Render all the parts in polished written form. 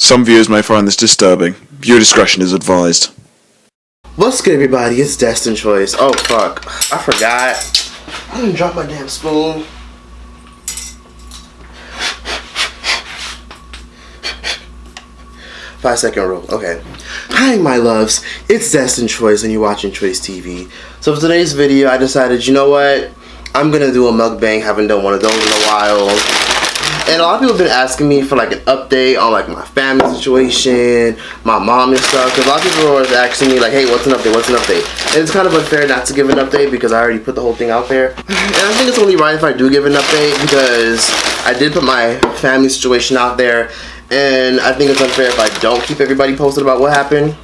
Some viewers may find this disturbing. Viewer discretion is advised. What's good, everybody? It's Destin Choice. Oh, fuck. I forgot. I didn't drop my damn spoon. Five-second rule. Okay. Hi, my loves. It's Destin Choice, and you're watching TROYCETV. So for today's video, I decided, you know what? I'm gonna do a mukbang. Haven't done one of those in a while. And a lot of people have been asking me for like an update on like my family situation, my mom and stuff. Because a lot of people are always asking me like, hey, what's an update? What's an update? And it's kind of unfair not to give an update because I already put the whole thing out there. And I think it's only right if I do give an update because I did put my family situation out there. And I think it's unfair if I don't keep everybody posted about what happened.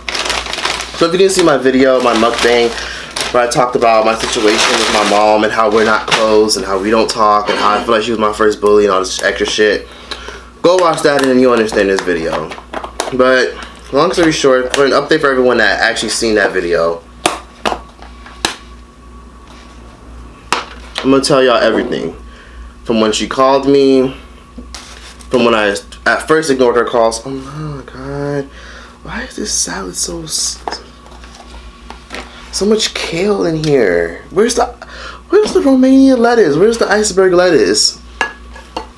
So if you didn't see my video, my mukbang, where I talked about my situation with my mom and how we're not close and how we don't talk and how I feel like she was my first bully and all this extra shit, go watch that and then you'll understand this video. But long story short, for an update for everyone that actually seen that video, I'm gonna tell y'all everything. From when she called me, from when I at first ignored her calls. Oh my god, why is this salad so much kale in here? Where's the Romanian lettuce? Where's the iceberg lettuce?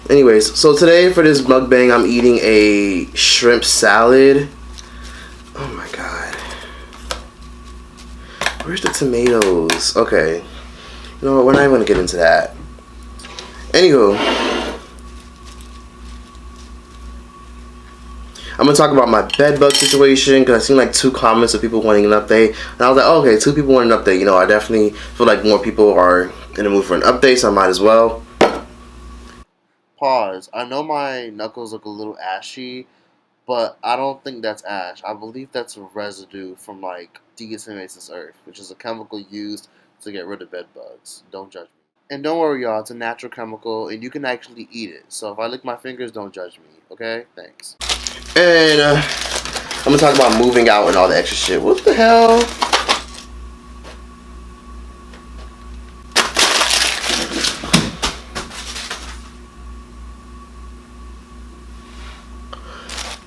Anyways, so today for this mukbang, I'm eating a shrimp salad. Oh my god. Where's the tomatoes? Okay. You know what? We're not even gonna get into that. Anywho, I'm gonna talk about my bed bug situation because I seen like 2 comments of people wanting an update, and I was like, oh, okay, 2 people want an update. You know, I definitely feel like more people are in the mood for an update, so I might as well. Pause. I know my knuckles look a little ashy, but I don't think that's ash. I believe that's a residue from like deoxynitrous earth, which is a chemical used to get rid of bed bugs. Don't judge me. And don't worry, y'all. It's a natural chemical, and you can actually eat it. So if I lick my fingers, don't judge me. Okay? Thanks. And I'm gonna talk about moving out and all the extra shit. What the hell?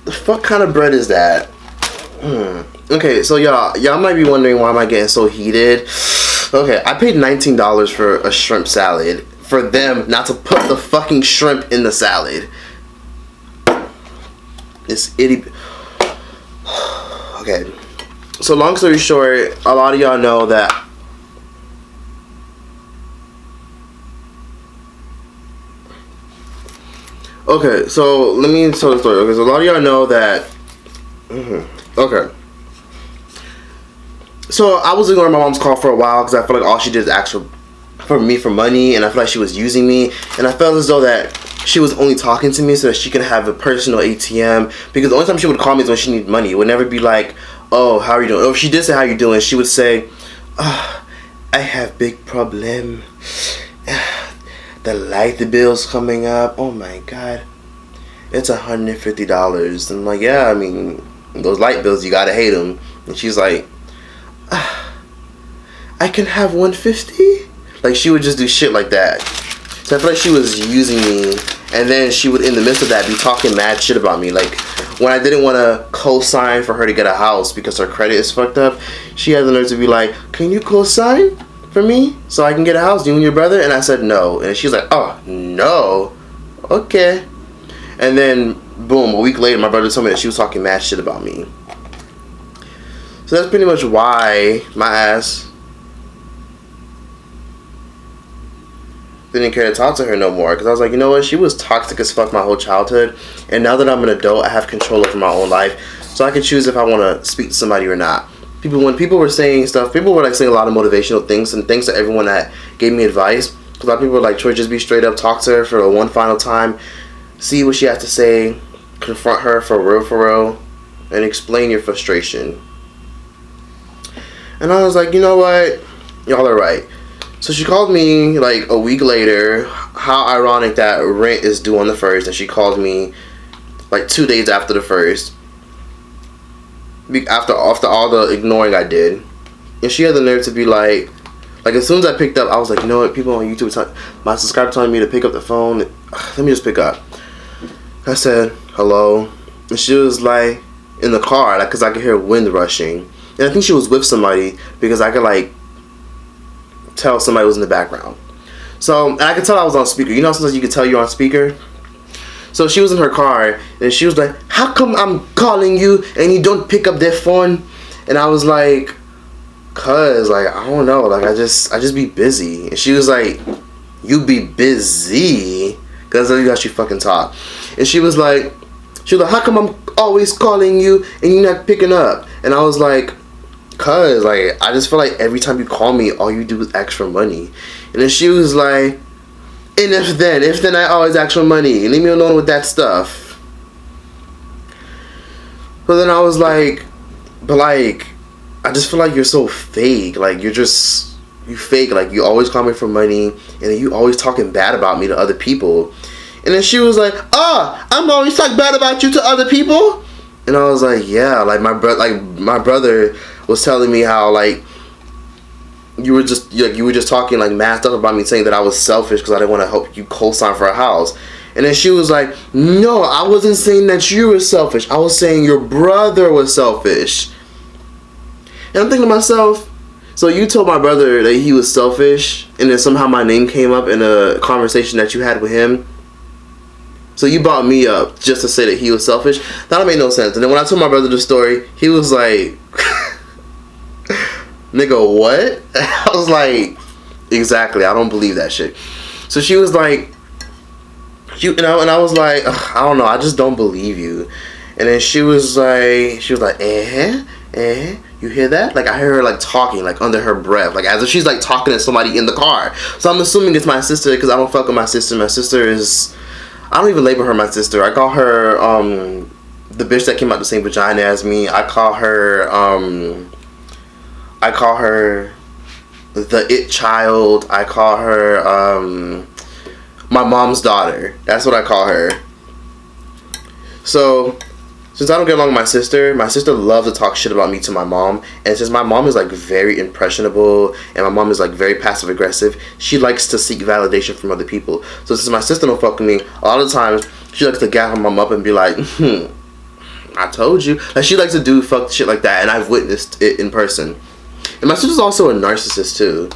The fuck kind of bread is that? Okay, so y'all might be wondering why am I getting so heated. Okay, I paid $19 for a shrimp salad for them not to put the fucking shrimp in the salad. This idiot. Okay, so long story short, a lot of y'all know that okay, so let me tell the story. Okay, so a lot of y'all know that okay, so I was ignoring my mom's call for a while because I feel like all she did is ask for me for money, and I feel like she was using me, and I felt as though that she was only talking to me so that she could have a personal ATM, because the only time she would call me is when she needed money. It would never be like, oh, how are you doing? Or if she did say how you doing, she would say, oh, I have big problem. The light bill's coming up. Oh my god. It's $150. And I'm like, yeah, I mean, those light bills, you gotta hate them. And she's like, I can have $150? Like, she would just do shit like that. So I feel like she was using me, and then she would, in the midst of that, be talking mad shit about me. Like, when I didn't want to co-sign for her to get a house because her credit is fucked up, she had the nerve to be like, can you co-sign for me so I can get a house, you and your brother? And I said no. And she's like, oh, no. Okay. And then, boom, a week later, my brother told me that she was talking mad shit about me. So that's pretty much why my ass didn't care to talk to her no more, because I was like, you know what, she was toxic as fuck my whole childhood, and now that I'm an adult, I have control over my own life, so I can choose if I want to speak to somebody or not. When people were saying stuff, people were like saying a lot of motivational things, and thanks to everyone that gave me advice, because a lot of people were like, Troy, just be straight up, talk to her for one final time, see what she has to say, confront her for real, and explain your frustration. And I was like, you know what, y'all are right. So she called me like a week later. How ironic that rent is due on the 1st, and she called me like 2 days after the 1st. After all the ignoring I did. And she had the nerve to be like as soon as I picked up, I was like, you know what, people on YouTube, my subscriber telling me to pick up the phone. Let me just pick up. I said, hello. And she was like in the car, like, cause I could hear wind rushing, and I think she was with somebody because I could like tell somebody was in the background. So, and I could tell I was on speaker. You know, sometimes you can tell you're on speaker. So she was in her car, and she was like, "How come I'm calling you and you don't pick up that phone?" And I was like, "Cause like I don't know, like I just be busy." And she was like, "You be busy?" Cause that's how she fucking talk. And she was like, "How come I'm always calling you and you're not picking up?" And I was like, "Cause like I just feel like every time you call me, all you do is ask for money." And then she was like, "And if then I always ask for money, and leave me alone with that stuff." But then I was like, "But like, I just feel like you're so fake. Like you fake. Like you always call me for money, and then you always talking bad about me to other people." And then she was like, "Oh, I'm always talking bad about you to other people?" And I was like, "Yeah, like my brother was telling me how like you were just talking like mad stuff about me, saying that I was selfish because I didn't want to help you co-sign for a house." And then she was like, "No, I wasn't saying that you were selfish. I was saying your brother was selfish." And I'm thinking to myself, so you told my brother that he was selfish, and then somehow my name came up in a conversation that you had with him. So you brought me up just to say that he was selfish? That don't make no sense. And then when I told my brother the story, he was like, "Nigga, what?" I was like, "Exactly, I don't believe that shit." So she was like, and I was like, "I don't know, I just don't believe you." And then she was like, "You hear that?" Like I hear her like talking like under her breath, like as if she's like talking to somebody in the car. So I'm assuming it's my sister because I don't fuck with my sister. My sister is, I don't even label her my sister. I call her the bitch that came out the same vagina as me. I call her the it child. I call her my mom's daughter. That's what I call her. So since I don't get along with my sister loves to talk shit about me to my mom. And since my mom is like very impressionable and my mom is like very passive aggressive, she likes to seek validation from other people. So since my sister don't fuck with me, a lot of times she likes to gas her mom up and be like, "I told you." Like she likes to do fuck shit like that, and I've witnessed it in person. And my sister's also a narcissist too.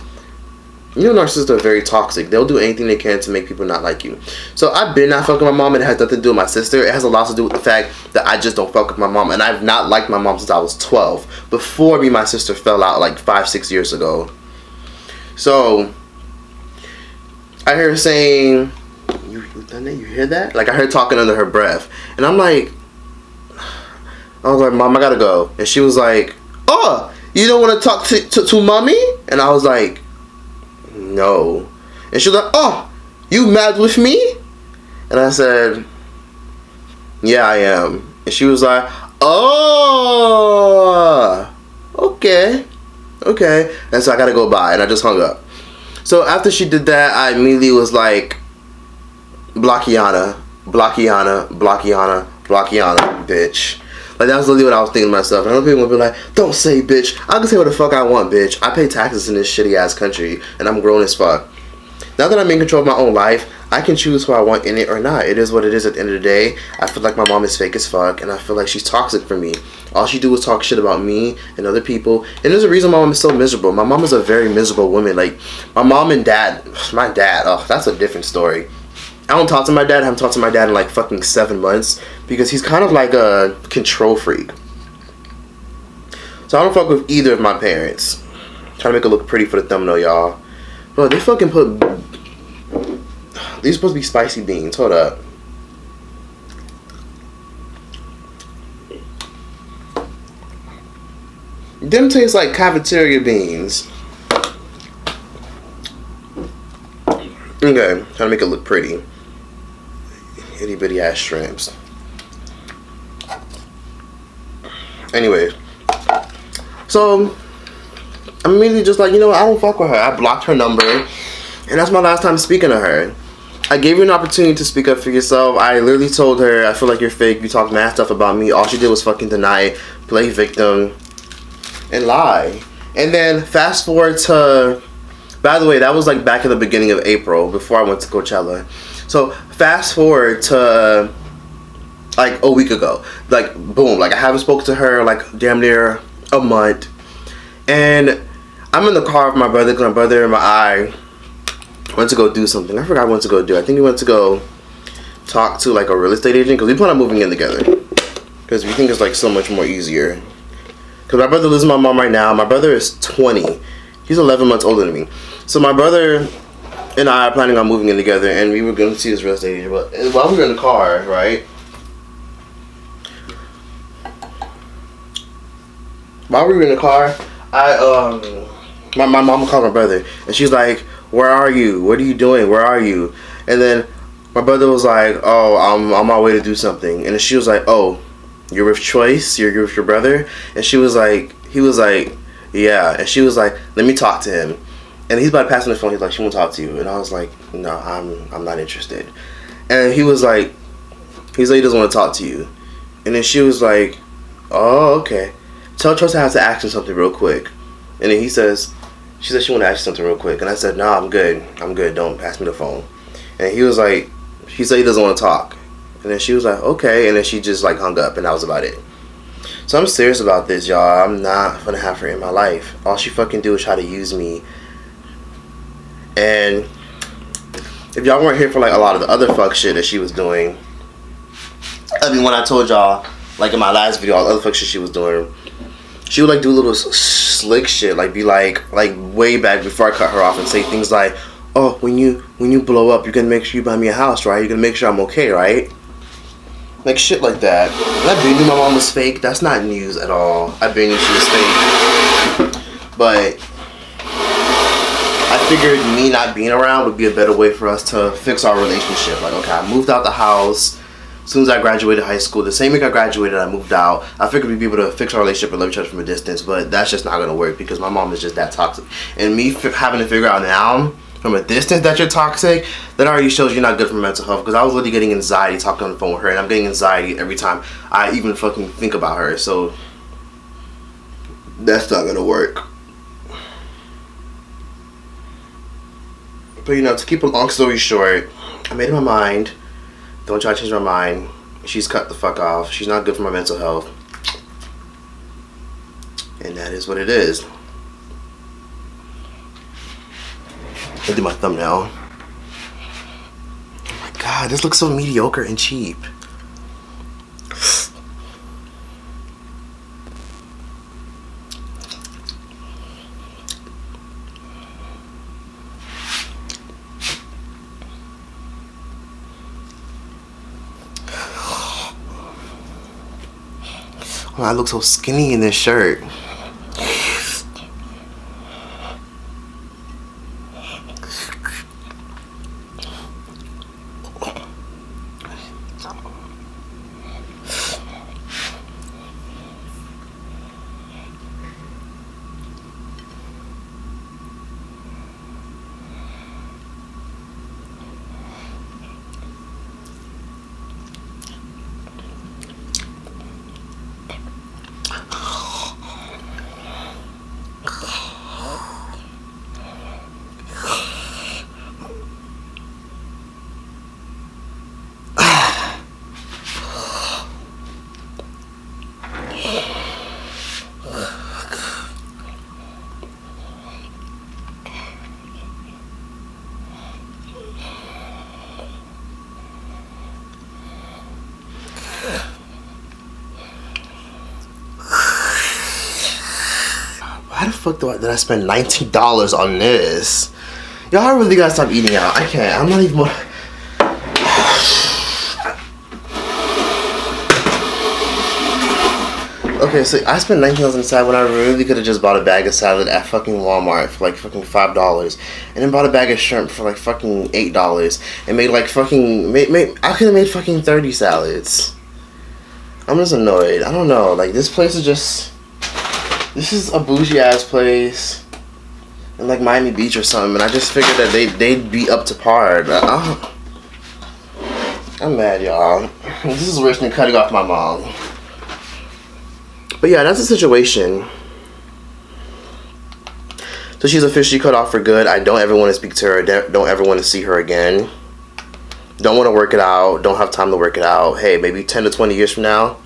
You know, narcissists are very toxic. They'll do anything they can to make people not like you. So I've been not fucking with my mom, and it has nothing to do with my sister. It has a lot to do with the fact that I just don't fuck with my mom. And I've not liked my mom since I was 12. Before me and my sister fell out like 5-6 years ago. So I hear her saying, you done that? You hear that? Like I heard talking under her breath. And I was like, "Mom, I gotta go." And she was like, "Oh, you don't want to talk to mommy?" And I was like, "No." And she was like, "Oh, you mad with me?" And I said, "Yeah, I am." And she was like, "Oh, okay." And so I gotta go bye, and I just hung up. So after she did that, I immediately was like, Blockiana, bitch. Like that was literally what I was thinking to myself. And other people would be like, "Don't say bitch. I can say what the fuck I want, bitch. I pay taxes in this shitty ass country, and I'm grown as fuck." Now that I'm in control of my own life, I can choose who I want in it or not. It is what it is at the end of the day. I feel like my mom is fake as fuck, and I feel like she's toxic for me. All she do is talk shit about me and other people. And there's a reason my mom is so miserable. My mom is a very miserable woman. Like, my mom and dad, my dad, oh, that's a different story. I don't talk to my dad. I haven't talked to my dad in like fucking 7 months because he's kind of like a control freak. So I don't fuck with either of my parents. Trying to make it look pretty for the thumbnail, y'all. Bro, they fucking put... These are supposed to be spicy beans. Hold up. Them taste like cafeteria beans. Okay, trying to make it look pretty. Itty bitty ass shrimps. Anyway, so I'm immediately just like, you know what, I don't fuck with her. I blocked her number, and that's my last time speaking to her. I gave you an opportunity to speak up for yourself. I literally told her, "I feel like you're fake. You talk mad stuff about me." All she did was fucking deny, play victim, and lie. And then fast forward to, by the way, that was like back in the beginning of April before I went to Coachella. So fast forward to like a week ago. Like boom, like I haven't spoken to her like damn near a month. And I'm in the car with my brother because my brother and I went to go do something. I forgot what to go do. I think we went to go talk to like a real estate agent because we plan on moving in together. Because we think it's like so much more easier. Because my brother lives with my mom right now. My brother is 20. He's 11 months older than me. So my brother and I are planning on moving in together, and we were going to see this real estate agent. But while we were in the car, right? While we were in the car, my mom called my brother, and she's like, "Where are you? What are you doing? Where are you?" And then my brother was like, "Oh, I'm on my way to do something." And then she was like, "Oh, you're with Troyce? You're with your brother?" And he was like, "Yeah." And she was like, "Let me talk to him." And he's about to pass me the phone. He's like, "She won't talk to you." And I was like, "No, I'm not interested." And he was like, he doesn't want to talk to you. And then she was like, "Oh, okay. Tell Troyce I have to ask him something real quick." And then she said she wanted to ask you something real quick. And I said, "No, I'm good. Don't pass me the phone." And he was like, he said he doesn't want to talk. And then she was like, "Okay." And then she just like hung up, and that was about it. So I'm serious about this, y'all. I'm not gonna have her in my life. All she fucking do is try to use me. And if y'all weren't here for like a lot of the other fuck shit that she was doing, I mean, when I told y'all like in my last video all the other fuck shit she was doing, she would like do little slick shit, like be like way back before I cut her off and say things like, "Oh, when you blow up, you're gonna make sure you buy me a house, right? You're gonna make sure I'm okay, right?" Like shit like that. And I knew my mom was fake. That's not news at all. I knew she was fake. But I figured me not being around would be a better way for us to fix our relationship. Like, okay, I moved out the house as soon as I graduated high school. The same week I graduated, I moved out. I figured we'd be able to fix our relationship and love each other from a distance, but that's just not gonna work because my mom is just that toxic. And me having to figure out now from a distance that you're toxic, that already shows you're not good for mental health. Because I was literally getting anxiety talking on the phone with her, and I'm getting anxiety every time I even fucking think about her. So that's not gonna work. But you know, to keep a long story short, I made up my mind. Don't try to change my mind. She's cut the fuck off. She's not good for my mental health. And that is what it is. I'll do my thumbnail. Oh my god, this looks so mediocre and cheap. Oh, I look so skinny in this shirt. Why the fuck did I spend $19 on this? Y'all really gotta stop eating out. I can't. I'm not even more. Okay, so I spent $19 on salad when I really could have just bought a bag of salad at fucking Walmart for like fucking $5, and then bought a bag of shrimp for like fucking $8, and made like fucking I could have made fucking 30 salads. I'm just annoyed. I don't know. Like this place is just. This is a bougie ass place in like Miami Beach or something, and I just figured that they'd be up to par. I'm mad, y'all. This is worse than cutting off my mom. But yeah, that's the situation. So she's officially cut off for good. I don't ever want to speak to her. Don't ever want to see her again. don't want to work it out, don't have time to work it out. Hey, maybe 10 to 20 years from now,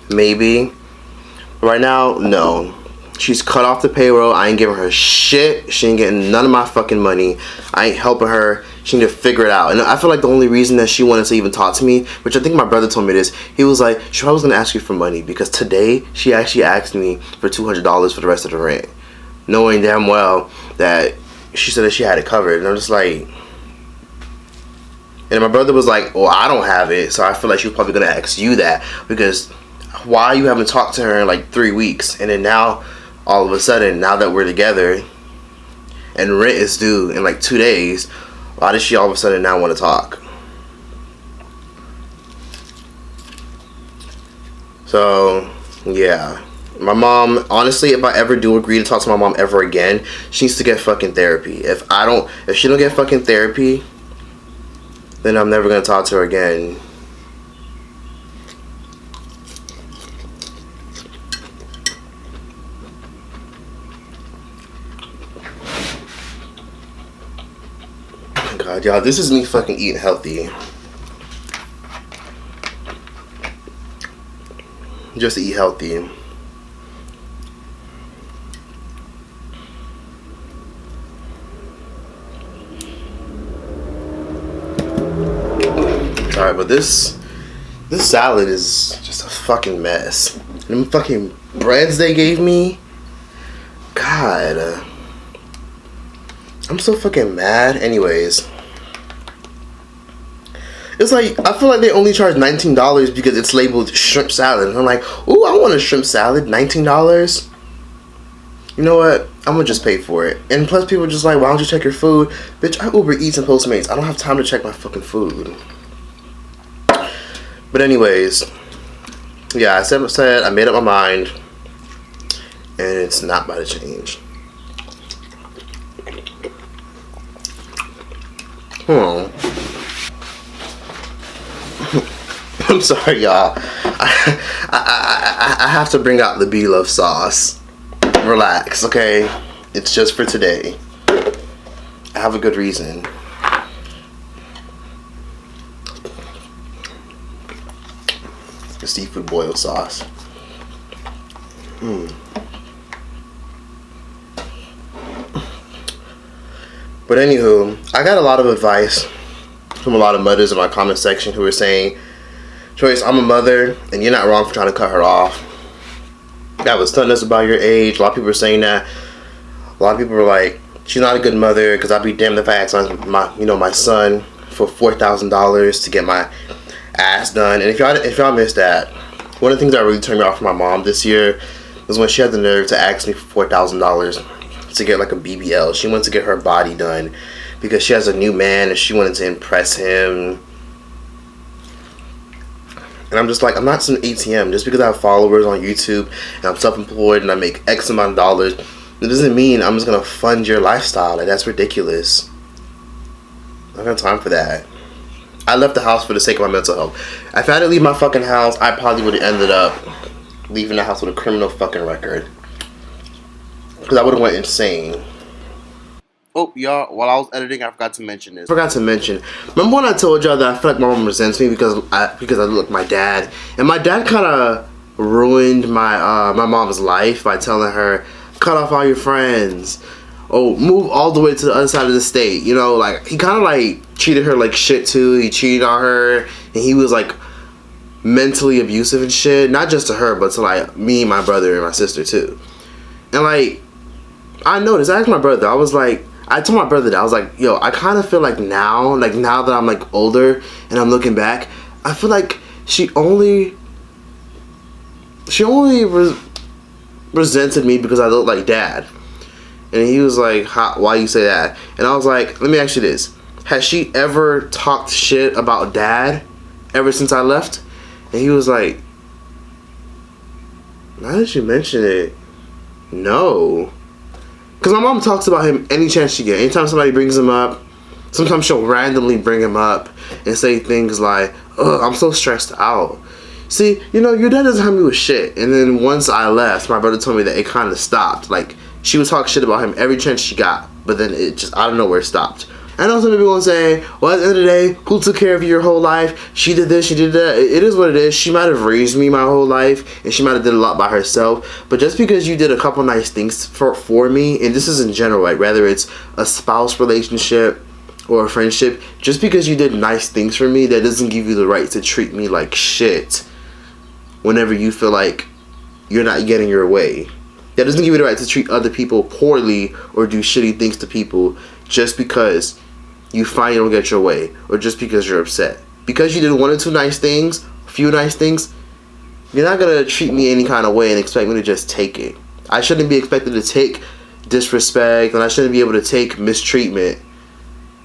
maybe. Right now, no. She's cut off the payroll. I ain't giving her shit. She ain't getting none of my fucking money. I ain't helping her. She need to figure it out. And I feel like the only reason that she wanted to even talk to me, which I think my brother told me this, he was like, she probably was going to ask you for money, because today she actually asked me for $200 for the rest of the rent, knowing damn well that she said that she had it covered. And I'm just like, and my brother was like, well, I don't have it, so I feel like she was probably going to ask you that, because why you haven't talked to her in like 3 weeks, and then now all of a sudden, now that we're together and rent is due in like 2 days, why does she all of a sudden now want to talk? So yeah, my mom, honestly, if I ever do agree to talk to my mom ever again, she needs to get fucking therapy. If she don't get fucking therapy, then I'm never gonna talk to her again. God, y'all, this is me fucking eating healthy. Just to eat healthy. Alright, but this salad is just a fucking mess. Them fucking breads they gave me, God, I'm so fucking mad. Anyways, it's like, I feel like they only charge $19 because it's labeled shrimp salad. And I'm like, ooh, I want a shrimp salad, $19? You know what? I'm gonna just pay for it. And plus, people are just like, why don't you check your food? Bitch, I Uber Eats and Postmates. I don't have time to check my fucking food. But anyways, yeah, I said I made up my mind, and it's not about to change. I'm sorry, y'all. I have to bring out the BLOVES sauce. Relax, okay? It's just for today. I have a good reason. The seafood boil sauce. But anywho, I got a lot of advice from a lot of mothers in my comment section who were saying, Troyce, I'm a mother, and you're not wrong for trying to cut her off. That was telling us about your age. A lot of people were saying that. A lot of people were like, she's not a good mother, because I'd be damned if I asked my son for $4,000 to get my ass done. And if y'all missed that, one of the things that really turned me off from my mom this year was when she had the nerve to ask me for $4,000 to get like a BBL. She wanted to get her body done because she has a new man and she wanted to impress him. And I'm just like, I'm not some ATM. Just because I have followers on YouTube and I'm self-employed and I make X amount of dollars, it doesn't mean I'm just gonna fund your lifestyle. Like, that's ridiculous. I don't have time for that. I left the house for the sake of my mental health. If I had to leave my fucking house, I probably would have ended up leaving the house with a criminal fucking record. Because I would have went insane. Oh, y'all, while I was editing, I forgot to mention this. Remember when I told y'all that I feel like my mom resents me because I look like my dad? And my dad kind of ruined my mom's life by telling her, cut off all your friends. Oh, move all the way to the other side of the state. You know, like, he kind of like treated her like shit too. He cheated on her, and he was like mentally abusive and shit. Not just to her, but to like me, my brother, and my sister too. And like, I noticed, I asked my brother, I told my brother that, I was like, yo, I kind of feel like now that I'm like older and I'm looking back, I feel like she only resented me because I look like dad. And he was like, why you say that? And I was like, let me ask you this. Has she ever talked shit about dad ever since I left? And he was like, now that you mention it, no. Because my mom talks about him any chance she gets. Anytime somebody brings him up, sometimes she'll randomly bring him up and say things like, ugh, I'm so stressed out. See, you know, your dad doesn't help me with shit. And then once I left, my brother told me that it kind of stopped. Like, she would talk shit about him every chance she got, but then it just out of nowhere stopped. And I know some people gonna say, well, at the end of the day, who took care of you your whole life? She did this, she did that. It is what it is. She might have raised me my whole life, and she might have did a lot by herself. But just because you did a couple nice things for me, and this is in general, like whether it's a spouse relationship or a friendship, just because you did nice things for me, that doesn't give you the right to treat me like shit whenever you feel like you're not getting your way. That doesn't give you the right to treat other people poorly or do shitty things to people just because you find you don't get your way, or just because you're upset. Because you did one or two nice things, a few nice things, you're not gonna treat me any kind of way and expect me to just take it. I shouldn't be expected to take disrespect, and I shouldn't be able to take mistreatment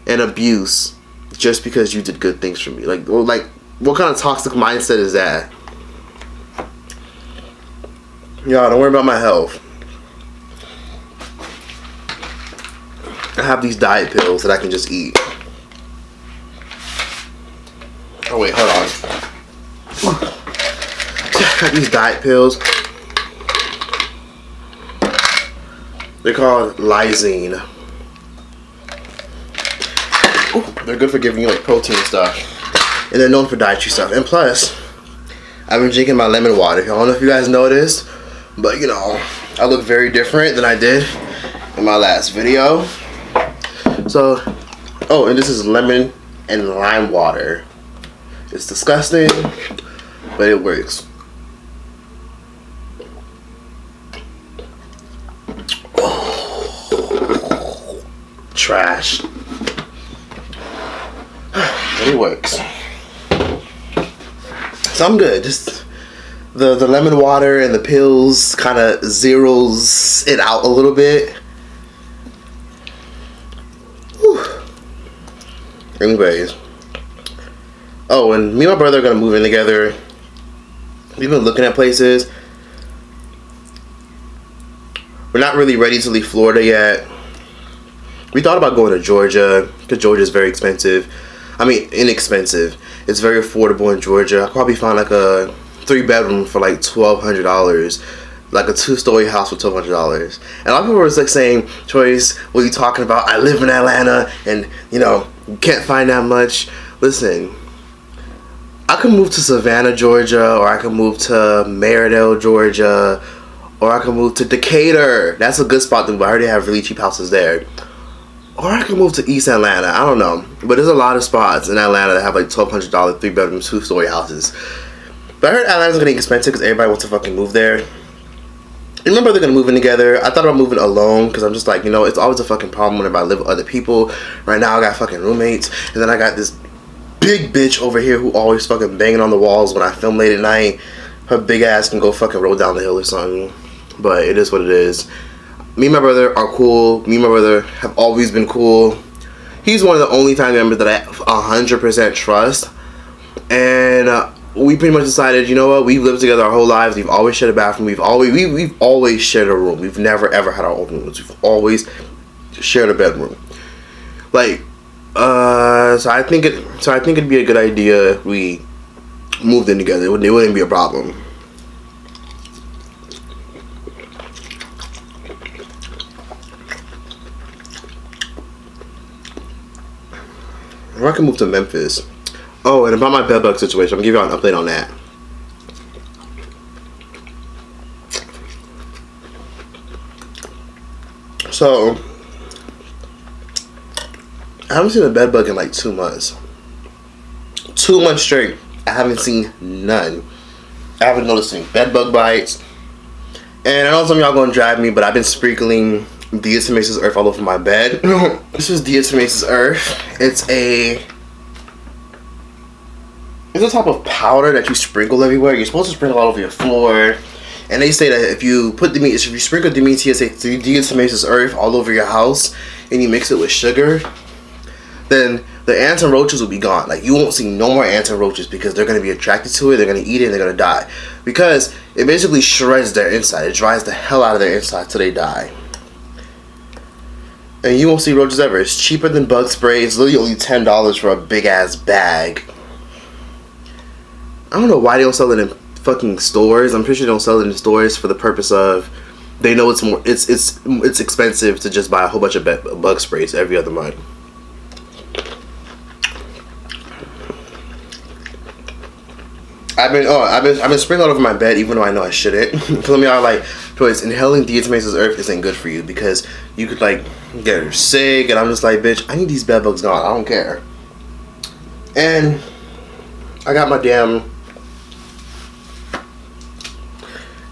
and abuse just because you did good things for me. Like what kind of toxic mindset is that? Y'all, don't worry about my health. I have these diet pills that I can just eat. Oh wait, hold on. I got these diet pills. They're called lysine. Ooh, they're good for giving you like protein stuff. And they're known for dietary stuff. And plus, I've been drinking my lemon water. I don't know if you guys know this, but you know, I look very different than I did in my last video. So, oh, and this is lemon and lime water. It's disgusting, but it works. Oh, trash. But it works. So I'm good. Just the lemon water and the pills kind of zeroes it out a little bit. Anyways, oh, and me and my brother are gonna move in together. We've been looking at places. We're not really ready to leave Florida yet. We thought about going to Georgia because Georgia is very expensive. I mean, inexpensive. It's very affordable in Georgia. I probably found like a 3-bedroom for like $1,200. Like a 2-story house for $1,200. And a lot of people were like saying, Troyce, what are you talking about? I live in Atlanta and, you know, you can't find that much. Listen, I could move to Savannah, Georgia, or I could move to Meredith, Georgia, or I could move to Decatur. That's a good spot to move. I already have really cheap houses there. Or I could move to East Atlanta. I don't know. But there's a lot of spots in Atlanta that have like $1,200 3-bedroom, 2-story houses. But I heard Atlanta's gonna get expensive because everybody wants to fucking move there. And my brother gonna move in together. I thought about moving alone because I'm just like, you know, it's always a fucking problem whenever I live with other people. Right now I got fucking roommates, and then I got this big bitch over here who always fucking banging on the walls when I film late at night. Her big ass can go fucking roll down the hill or something. But it is what it is. Me and my brother are cool. Me and my brother have always been cool. He's one of the only family members that I 100% trust. And we pretty much decided, you know what, we've lived together our whole lives. We've always shared a bathroom. We've always shared a room. We've never ever had our own rooms. We've always shared a bedroom. Like, so I think it'd be a good idea if we moved in together. It wouldn't be a problem. Or I can move to Memphis. Oh, and about my bedbug situation, I'm gonna give y'all an update on that. So, I haven't seen a bedbug in like 2 months. 2 months straight, I haven't seen none. I haven't noticed any bedbug bites. And I know some of y'all gonna drive me, but I've been sprinkling diatomaceous earth all over my bed. This is diatomaceous earth. It's a type of powder that you sprinkle everywhere. You're supposed to sprinkle all over your floor. And they say that if you sprinkle diatomaceous earth all over your house and you mix it with sugar, then the ants and roaches will be gone. Like, you won't see no more ants and roaches because they're going to be attracted to it, they're going to eat it, and they're going to die. Because it basically shreds their inside. It dries the hell out of their inside till they die. And you won't see roaches ever. It's cheaper than bug spray. It's literally only $10 for a big ass bag. I don't know why they don't sell it in fucking stores. I'm pretty sure they don't sell it in stores for the purpose of they know it's expensive to just buy a whole bunch of bug sprays every other month. I've been sprinkling over my bed even though I know I shouldn't. Some of y'all are like, Troyce, inhaling diatomaceous earth isn't good for you because you could like get sick, and I'm just like, bitch, I need these bed bugs gone. I don't care. And I got my damn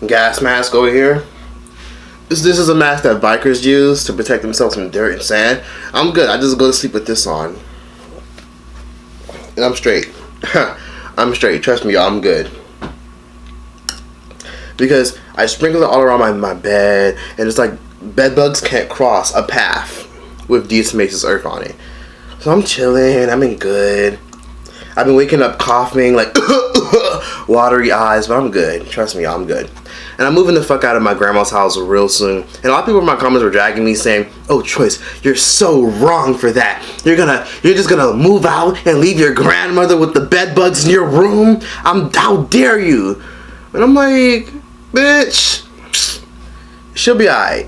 gas mask over here. This is a mask that bikers use to protect themselves from dirt and sand. I'm good. I just go to sleep with this on. And I'm straight. I'm straight. Trust me, y'all, I'm good. Because I sprinkle it all around my bed, and it's like bed bugs can't cross a path with diatomaceous earth on it. So I'm chilling. I'm in good. I've been waking up coughing, like watery eyes, but I'm good. Trust me, I'm good. And I'm moving the fuck out of my grandma's house real soon. And a lot of people in my comments were dragging me saying, "Oh, Troyce, you're so wrong for that. You're just gonna move out and leave your grandmother with the bed bugs in your room? How dare you?" And I'm like, bitch, she'll be alright.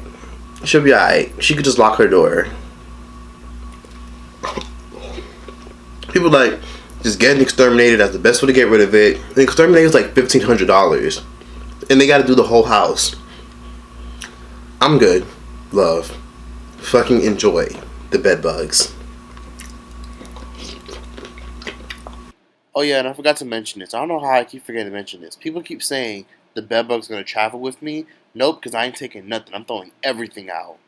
She'll be alright. She could just lock her door. People like, just getting exterminated, that's the best way to get rid of it. The exterminator is like $1,500. And they gotta do the whole house. I'm good. Love. Fucking enjoy the bed bugs. Oh yeah, and I forgot to mention this. I don't know how I keep forgetting to mention this. People keep saying the bed bug's gonna travel with me. Nope, because I ain't taking nothing. I'm throwing everything out.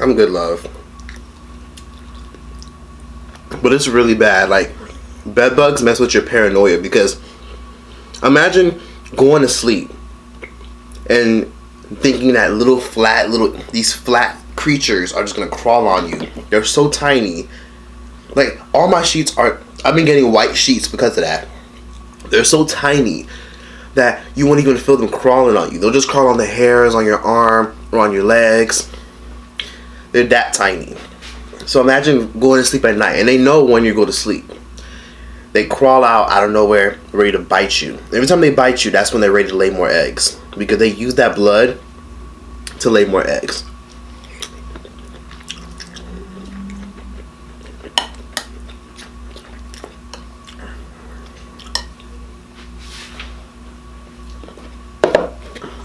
I'm good, love. But it's really bad. Like, bed bugs mess with your paranoia, because imagine going to sleep and thinking that these flat creatures are just gonna crawl on you. They're so tiny. Like, all my sheets I've been getting white sheets because of that. They're so tiny that you won't even feel them crawling on you. They'll just crawl on the hairs on your arm or on your legs. They're that tiny. So imagine going to sleep at night, and they know when you go to sleep. They crawl out of nowhere, ready to bite you. Every time they bite you, that's when they're ready to lay more eggs, because they use that blood to lay more eggs.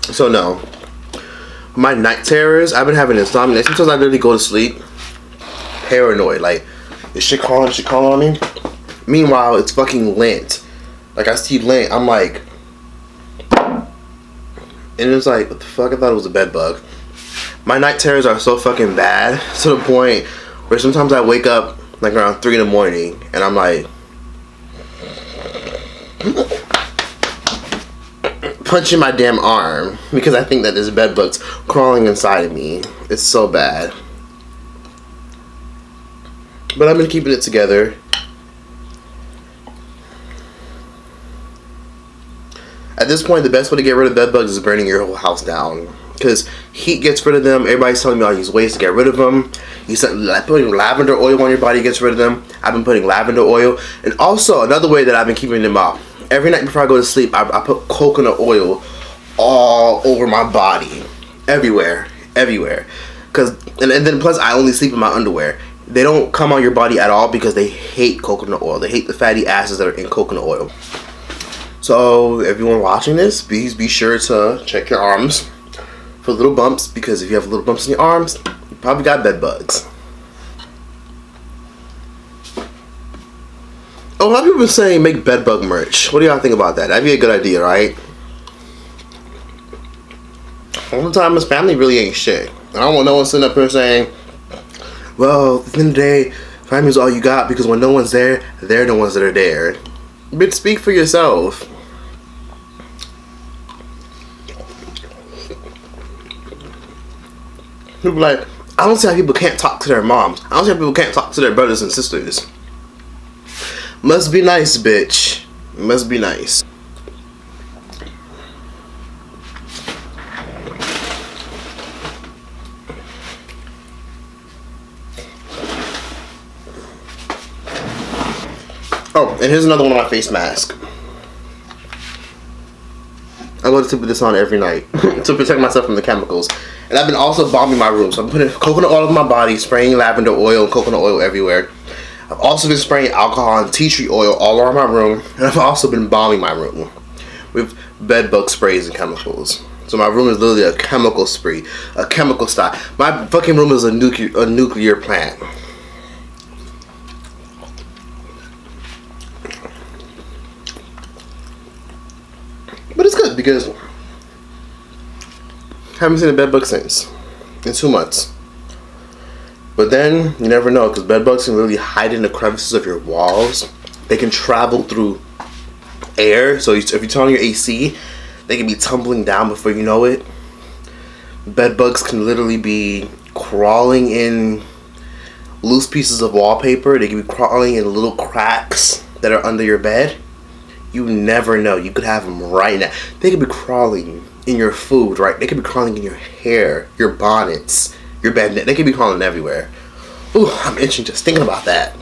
So no, my night terrors, I've been having insomnia. Sometimes I literally go to sleep paranoid, like, is shit calling on me? Meanwhile, it's fucking Lent. Like, I see Lent, I'm like, and it's like, what the fuck? I thought it was a bed bug. My night terrors are so fucking bad to the point where sometimes I wake up like around 3 in the morning and I'm like punching my damn arm because I think that there's bed bugs crawling inside of me. It's so bad. But I've been keeping it together. At this point, the best way to get rid of bed bugs is burning your whole house down, because heat gets rid of them. Everybody's telling me all these ways to get rid of them. You said putting lavender oil on your body gets rid of them. I've been putting lavender oil. And also, another way that I've been keeping them out, every night before I go to sleep, I put coconut oil all over my body. Everywhere. And then plus, I only sleep in my underwear. They don't come on your body at all because they hate coconut oil. They hate the fatty acids that are in coconut oil. So everyone watching this, please be sure to check your arms for little bumps, because if you have little bumps in your arms, you probably got bed bugs. Oh, a lot of people have been saying make bed bug merch. What do y'all think about that? That'd be a good idea, right? All the time, his family really ain't shit. I don't want no one sitting up here saying, well, at the end of the day, family's all you got, because when no one's there, they're the ones that are there. Bitch, speak for yourself. People like, I don't see how people can't talk to their moms. I don't see how people can't talk to their brothers and sisters. Must be nice, bitch. Must be nice. Oh, and here's another one of my face masks. I go to sleep with this on every night to protect myself from the chemicals. And I've been also bombing my room. So I'm putting coconut oil on my body, spraying lavender oil and coconut oil everywhere. I've also been spraying alcohol and tea tree oil all around my room. And I've also been bombing my room with bed bug sprays and chemicals. So my room is literally a chemical spree, a chemical style. My fucking room is a nuclear plant. But it's good because I haven't seen a bed bug since in 2 months. But then you never know, because bed bugs can really hide in the crevices of your walls. They can travel through air. So if you turn on your AC, they can be tumbling down before you know it. Bed bugs can literally be crawling in loose pieces of wallpaper. They can be crawling in little cracks that are under your bed. You never know. You could have them right now. They could be crawling in your food, right? They could be crawling in your hair, your bonnets, your bed. They could be crawling everywhere. Ooh, I'm itching just thinking about that.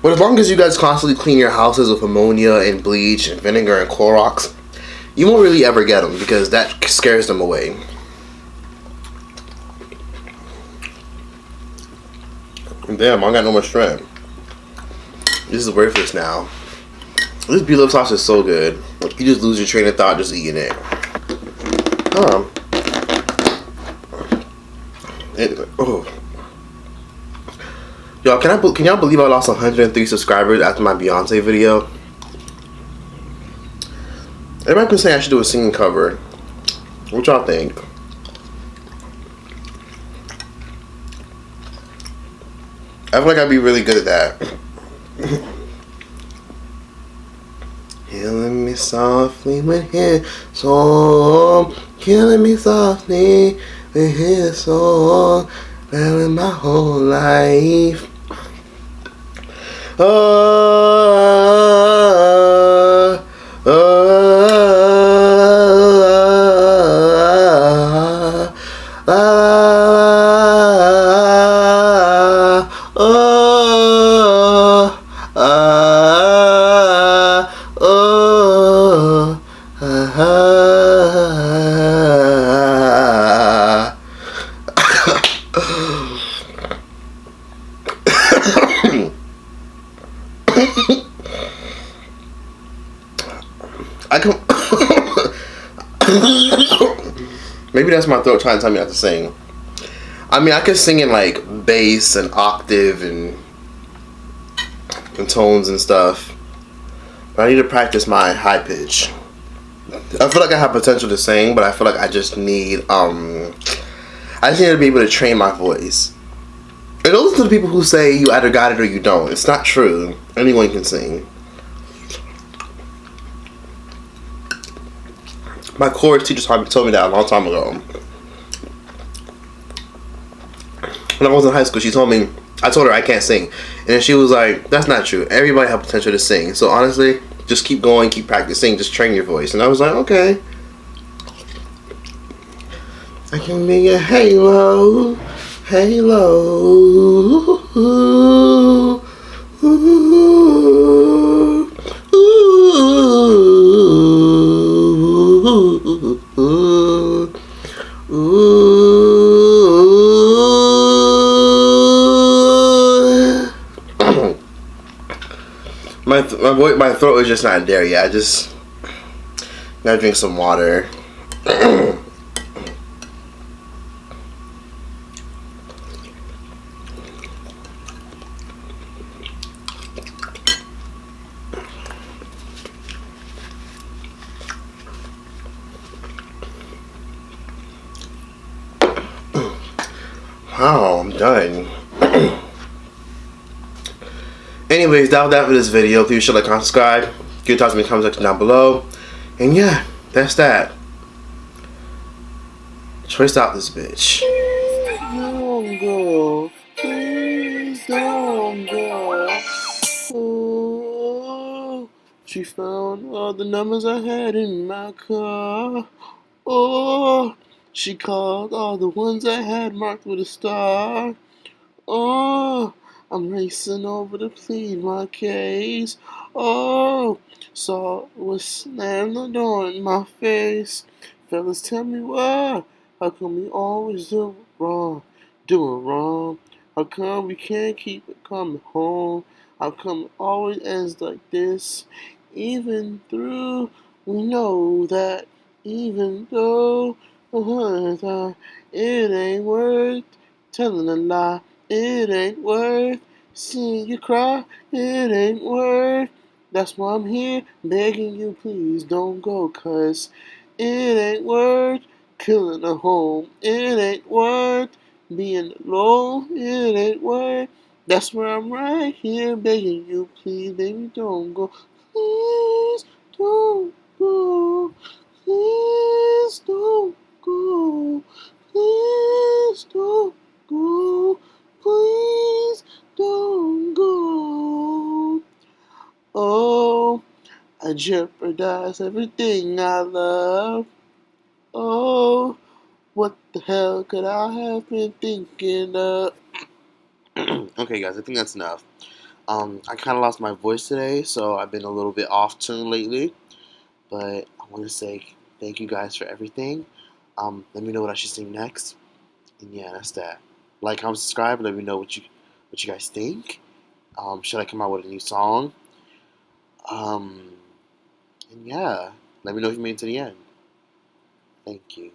But as long as you guys constantly clean your houses with ammonia and bleach and vinegar and Clorox, you won't really ever get them because that scares them away. Damn, I got no more strength. This is worthless now. This BLOVES sauce is so good. You just lose your train of thought just eating it. Oh. Y'all, can y'all believe I lost 103 subscribers after my Beyonce video? Everybody been saying I should do a singing cover. What y'all think? I feel like I'd be really good at that. Killing me softly with his song, killing me softly with his song, living my whole life. Maybe that's my throat trying to tell me not to sing. I mean, I can sing in like bass and octave and tones and stuff, but I need to practice my high pitch. I feel like I have potential to sing, but I feel like I just need to be able to train my voice. And those are the people who say you either got it or you don't. It's not true. Anyone can sing. My chorus teacher told me that a long time ago. When I was in high school, I told her I can't sing. And then she was like, that's not true. Everybody has potential to sing. So honestly, just keep going, keep practicing, just train your voice. And I was like, okay. I can be a halo, halo. Ooh, ooh, ooh, my throat is just not there yet. I just gotta drink some water. Wow, I'm done. Anyways, that was that for this video. Please share, like, comment, subscribe. Give your thoughts in the comment section down below. And yeah, that's that. Choice out this bitch. Don't go. Please don't go. Oh, she found all the numbers I had in my car. Oh, she called all the ones I had marked with a star. Oh, I'm racing over to plead my case. Oh, saw was slammed the door in my face. Fellas, tell me why. How come we always do it wrong? Do it wrong. How come we can't keep it coming home? How come it always ends like this? Even through we know that, even though it ain't worth telling a lie. It ain't worth seeing you cry. It ain't worth. That's why I'm here begging you, please don't go, 'cause it ain't worth killing a home. It ain't worth being alone. It ain't worth. That's where I'm right here begging you, please, baby, don't go. Please don't go. Please don't go. Please don't go. Please don't go. Oh, I jeopardize everything I love. Oh, what the hell could I have been thinking of? Okay, guys, I think that's enough. I kind of lost my voice today, so I've been a little bit off tune lately. But I want to say thank you guys for everything. Let me know what I should sing next. And yeah, that's that. Like, comment, subscribe. Let me know what you guys think. Should I come out with a new song? And yeah, let me know if you made it to the end. Thank you.